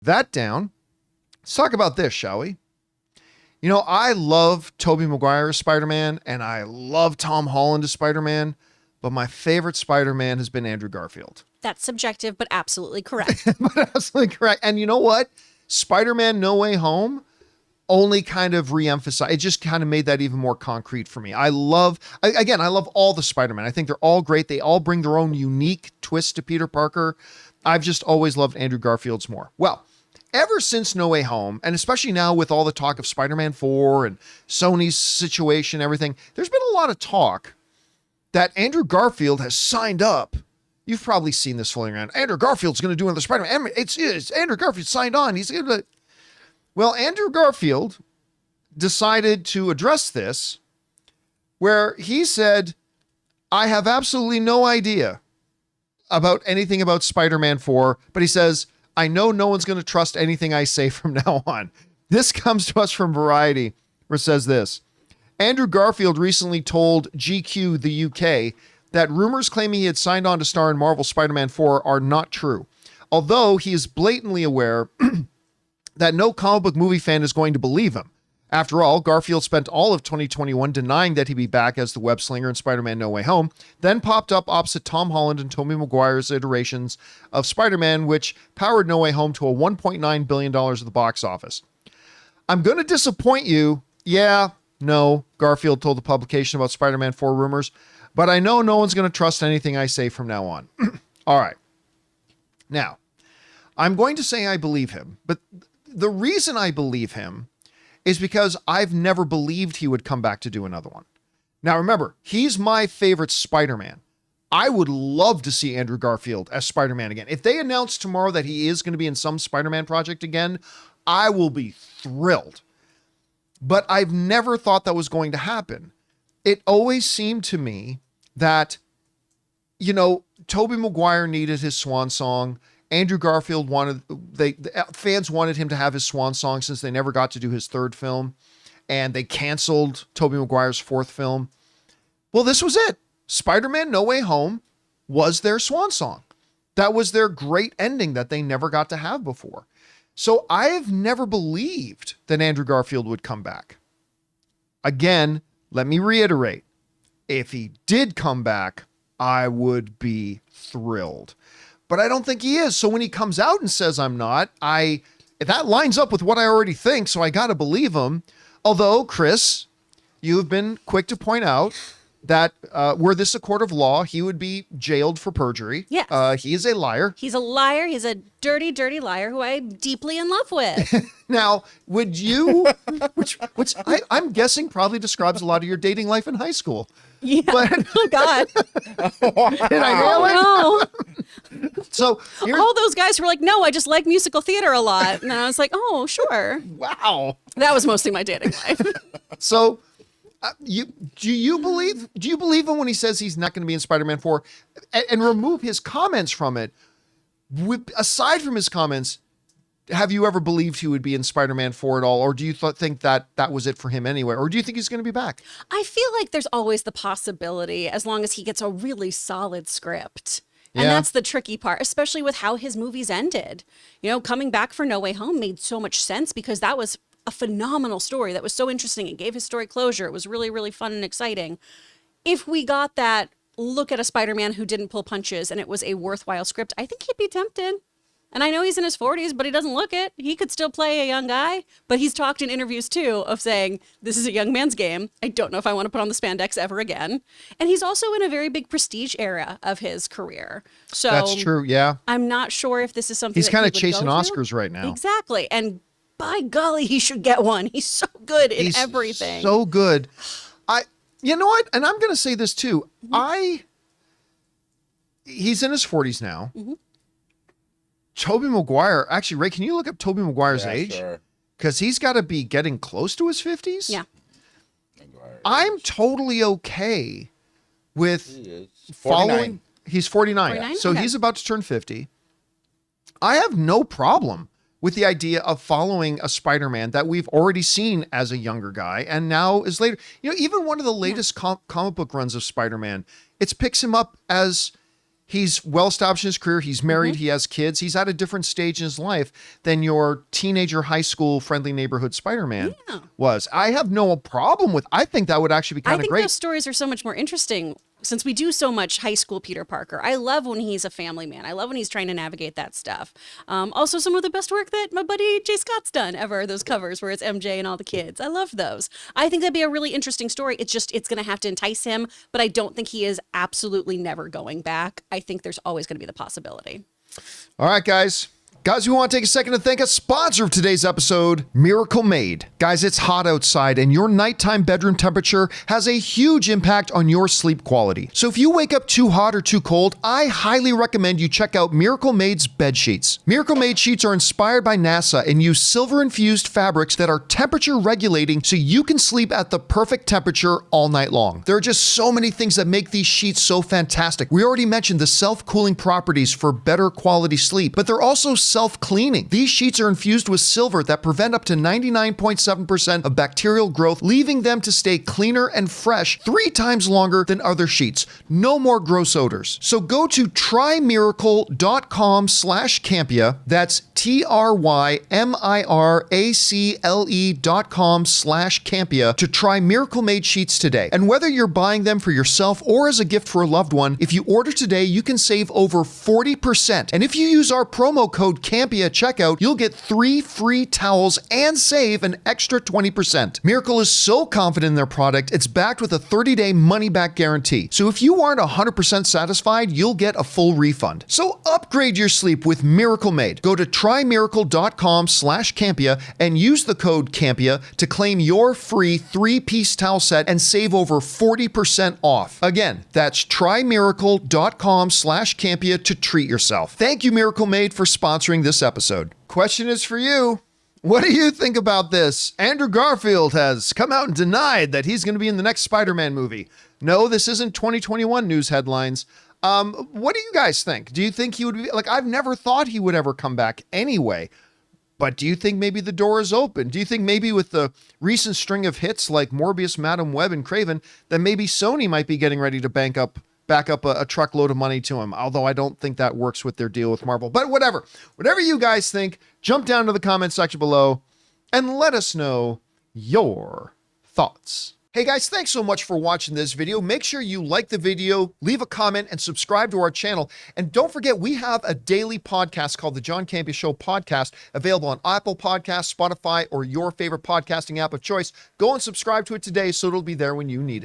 that down, let's talk about this, shall we? You know, I love Tobey Maguire as Spider-Man, and I love Tom Holland as Spider-Man, but my favorite Spider-Man has been Andrew Garfield. That's subjective, but absolutely correct. But absolutely correct. And you know what? Spider-Man No Way Home only kind of re-emphasized, it just kind of made that even more concrete for me. I love all the Spider-Man. I think they're all great. They all bring their own unique twist to Peter Parker. I've just always loved Andrew Garfield's more. Well, ever since No Way Home, and especially now with all the talk of Spider-Man 4 and Sony's situation, everything, there's been a lot of talk that Andrew Garfield has signed up. You've probably seen this floating around. Andrew Garfield's going to do another Spider-Man. It's Andrew Garfield signed on. He's going to. Well, Andrew Garfield decided to address this where he said, I have absolutely no idea about anything about Spider-Man 4, but he says, I know no one's going to trust anything I say from now on. This comes to us from Variety, where it says this. Andrew Garfield recently told GQ the UK that rumors claiming he had signed on to star in Marvel Spider-Man 4 are not true. Although he is blatantly aware that no comic book movie fan is going to believe him. After all, Garfield spent all of 2021 denying that he'd be back as the web slinger in Spider-Man No Way Home, then popped up opposite Tom Holland and Tobey Maguire's iterations of Spider-Man, which powered No Way Home to a $1.9 billion at the box office. I'm going to disappoint you. Yeah, no, Garfield told the publication about Spider-Man 4 rumors, but I know no one's going to trust anything I say from now on. All right. Now, I'm going to say I believe him, but the reason I believe him is because I've never believed he would come back to do another one. Now, remember, he's my favorite Spider-Man. I would love to see Andrew Garfield as Spider-Man again. If they announce tomorrow that he is going to be in some Spider-Man project again, I will be thrilled. But I've never thought that was going to happen. It always seemed to me that, you know, Tobey Maguire needed his swan song. Andrew Garfield the fans wanted him to have his swan song since they never got to do his third film, and they canceled Tobey Maguire's fourth film. Well, this was it. Spider-Man No Way Home was their swan song. That was their great ending that they never got to have before. So I've never believed that Andrew Garfield would come back. Again, let me reiterate. If he did come back, I would be thrilled. But I don't think he is. So when he comes out and says I'm not, that lines up with what I already think, so I got to believe him. Although, Chris, you have been quick to point out that were this a court of law, he would be jailed for perjury. Yes. He is a liar. He's a liar. He's a dirty, dirty liar who I'm deeply in love with. Now, would you, which I'm guessing probably describes a lot of your dating life in high school. Yeah. But, oh, God. Did I nail it? No. So all those guys were like, no, I just like musical theater a lot. And I was like, oh, sure. Wow. That was mostly my dating life. So do you believe him when he says he's not going to be in Spider-Man 4 and remove his comments from it? Aside from his comments, have you ever believed he would be in Spider-Man 4 at all? Or do you think that was it for him anyway? Or do you think he's going to be back? I feel like there's always the possibility as long as he gets a really solid script. And Yeah. that's the tricky part, especially with how his movies ended. You know, coming back for No Way Home made so much sense because that was a phenomenal story that was so interesting. It gave his story closure. It was really, really fun and exciting. If we got that look at a Spider-Man who didn't pull punches and it was a worthwhile script, I think he'd be tempted. And I know he's in his 40s, but he doesn't look it. He could still play a young guy. But he's talked in interviews, too, of saying, this is a young man's game. I don't know if I want to put on the spandex ever again. And he's also in a very big prestige era of his career. So That's true, yeah. I'm not sure if this is something He's kind of would chasing go to. Oscars right now. Exactly. And by golly, he should get one. He's so good in He's everything. so good. You know what? And I'm going to say this, too. Mm-hmm. He's in his 40s now. Mm-hmm. Tobey Maguire, actually, Ray, can you look up Tobey Maguire's age? Sure. Because he's got to be getting close to his 50s. Yeah. I'm totally okay with He is. following. He's 49. 49? So Okay. he's about to turn 50. I have no problem with the idea of following a Spider-Man that we've already seen as a younger guy and now is later. You know, even one of the latest comic book runs of Spider-Man, it picks him up as He's well established in his career. He's married. He has kids. He's at a different stage in his life than your teenager, high school, friendly neighborhood Spider-Man was. I have no problem with. I think that would actually be kind of great. I think those stories are so much more interesting since we do so much high school Peter Parker. I love when he's a family man. I love when he's trying to navigate that stuff. Also, some of the best work that my buddy Jay Scott's done ever, those covers where it's MJ and all the kids. I love those. I think that'd be a really interesting story. It's going to have to entice him, but I don't think he is absolutely never going back. I think there's always going to be the possibility. All right, guys. Guys, we want to take a second to thank a sponsor of today's episode, Miracle Made. Guys, it's hot outside and your nighttime bedroom temperature has a huge impact on your sleep quality. So if you wake up too hot or too cold, I highly recommend you check out Miracle Made's bed sheets. Miracle Made sheets are inspired by NASA and use silver-infused fabrics that are temperature regulating so you can sleep at the perfect temperature all night long. There are just so many things that make these sheets so fantastic. We already mentioned the self-cooling properties for better quality sleep, but they're also self-cleaning. These sheets are infused with silver that prevent up to 99.7% of bacterial growth, leaving them to stay cleaner and fresh 3 times longer than other sheets. No more gross odors. So go to trymiracle.com/Campea. That's TRYMIRACLE.com/Campea to try Miracle Made sheets today. And whether you're buying them for yourself or as a gift for a loved one, if you order today, you can save over 40%. And if you use our promo code Campea at checkout, you'll get 3 free towels and save an extra 20%. Miracle is so confident in their product, it's backed with a 30-day money-back guarantee. So if you aren't 100% satisfied, you'll get a full refund. So upgrade your sleep with Miracle Made. Go to trymiracle.com/Campea and use the code Campea to claim your free 3-piece towel set and save over 40% off. Again, that's trymiracle.com/Campea to treat yourself. Thank you, Miracle Made, for sponsoring this episode. Question is for you. What do you think about this? Andrew Garfield has come out and denied that he's going to be in the next Spider-Man movie. No, this isn't 2021 news headlines. What do you guys think? Do you think he would be, like, I've never thought he would ever come back anyway, but do you think maybe the door is open? Do you think maybe with the recent string of hits like Morbius, Madam Web, and Kraven, that maybe Sony might be getting ready to back up a truckload of money to him, although I don't think that works with their deal with Marvel. But whatever you guys think, jump down to the comment section below and let us know your thoughts. Hey guys, thanks so much for watching this video. Make sure you like the video, leave a comment, and subscribe to our channel. And don't forget, we have a daily podcast called the John Campea Show podcast, available on Apple Podcasts, Spotify, or your favorite podcasting app of choice. Go and subscribe to it today so it'll be there when you need it.